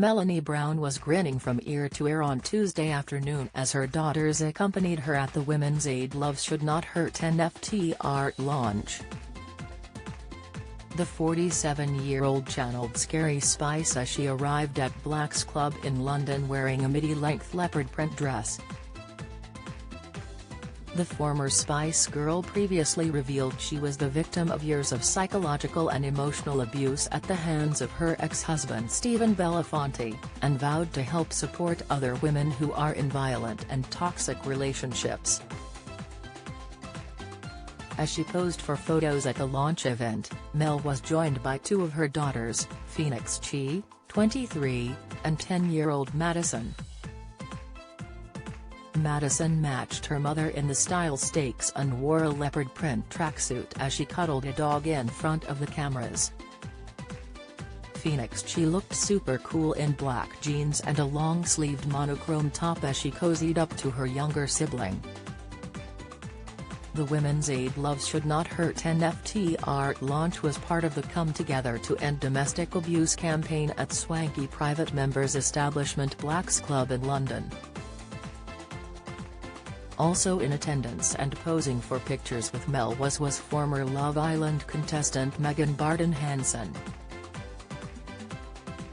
Melanie Brown was grinning from ear to ear on Tuesday afternoon as her daughters accompanied her at the Women's Aid Love Should Not Hurt NFT art launch. The 47-year-old channeled Scary Spice as she arrived at Black's Club in London wearing a midi-length leopard print dress. The former Spice Girl previously revealed she was the victim of years of psychological and emotional abuse at the hands of her ex-husband Stephen Belafonte, and vowed to help support other women who are in violent and toxic relationships. As she posed for photos at the launch event, Mel was joined by two of her daughters, Phoenix Chi, 23, and 10-year-old Madison. Madison matched her mother in the style stakes and wore a leopard print tracksuit as she cuddled a dog in front of the cameras. Phoenix Chi looked super cool in black jeans and a long-sleeved monochrome top as she cozied up to her younger sibling. The Women's Aid Love Should Not Hurt NFT art launch was part of the Come Together to End Domestic Abuse campaign at swanky private members establishment Black's Club in London. Also in attendance and posing for pictures with Mel was former Love Island contestant Megan Barden-Hanson.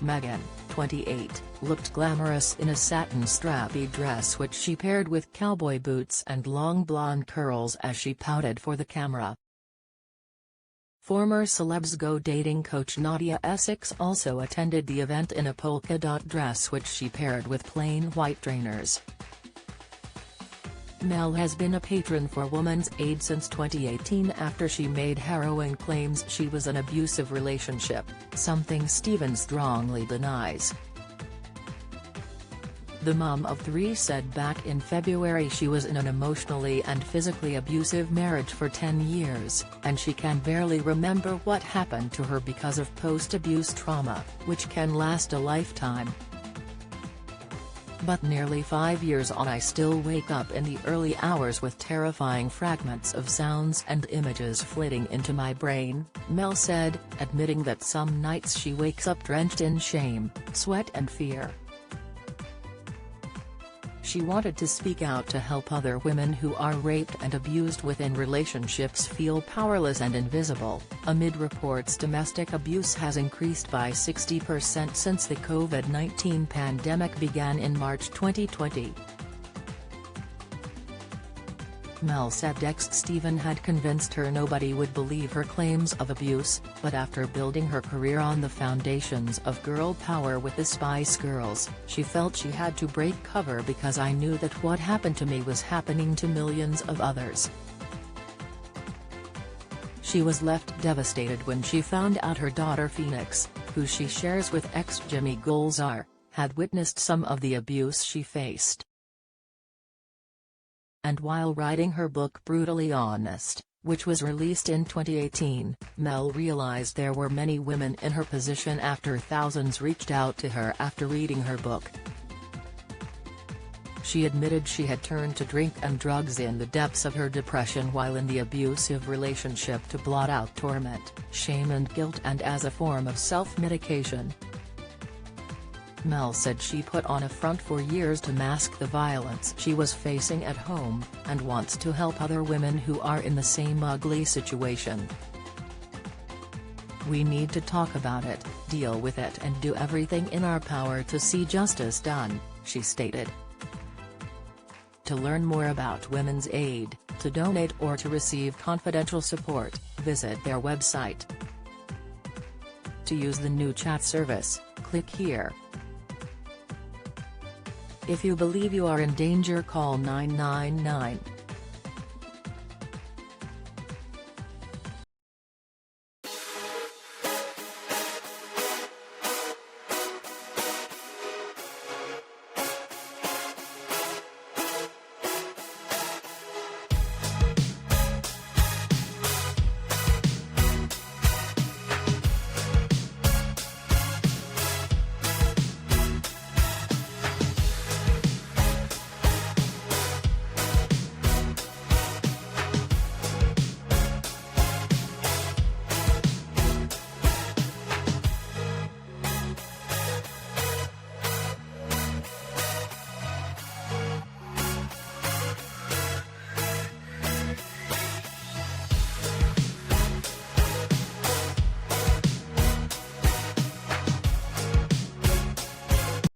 Megan, 28, looked glamorous in a satin strappy dress which she paired with cowboy boots and long blonde curls as she pouted for the camera. Former Celebs Go dating coach Nadia Essex also attended the event in a polka dot dress which she paired with plain white trainers. Mel has been a patron for Women's Aid since 2018 after she made harrowing claims she was in an abusive relationship, something Stephen strongly denies. The mom of three said back in February she was in an emotionally and physically abusive marriage for 10 years, and she can barely remember what happened to her because of post-abuse trauma, which can last a lifetime. But nearly 5 years on I still wake up in the early hours with terrifying fragments of sounds and images flitting into my brain, Mel said, admitting that some nights she wakes up drenched in shame, sweat and fear. She wanted to speak out to help other women who are raped and abused within relationships feel powerless and invisible, amid reports domestic abuse has increased by 60% since the COVID-19 pandemic began in March 2020. Mel said ex-Stephen had convinced her nobody would believe her claims of abuse, but after building her career on the foundations of girl power with the Spice Girls, she felt she had to break cover because I knew that what happened to me was happening to millions of others. She was left devastated when she found out her daughter Phoenix, who she shares with ex-Jimmy Golzar, had witnessed some of the abuse she faced. And while writing her book Brutally Honest, which was released in 2018, Mel realized there were many women in her position after thousands reached out to her after reading her book. She admitted she had turned to drink and drugs in the depths of her depression while in the abusive relationship to blot out torment, shame and guilt and as a form of self-medication. Mel said she put on a front for years to mask the violence she was facing at home, and wants to help other women who are in the same ugly situation. We need to talk about it, deal with it and do everything in our power to see justice done, she stated. To learn more about Women's Aid, to donate or to receive confidential support, visit their website. To use the new chat service, click here. If you believe you are in danger, call 999.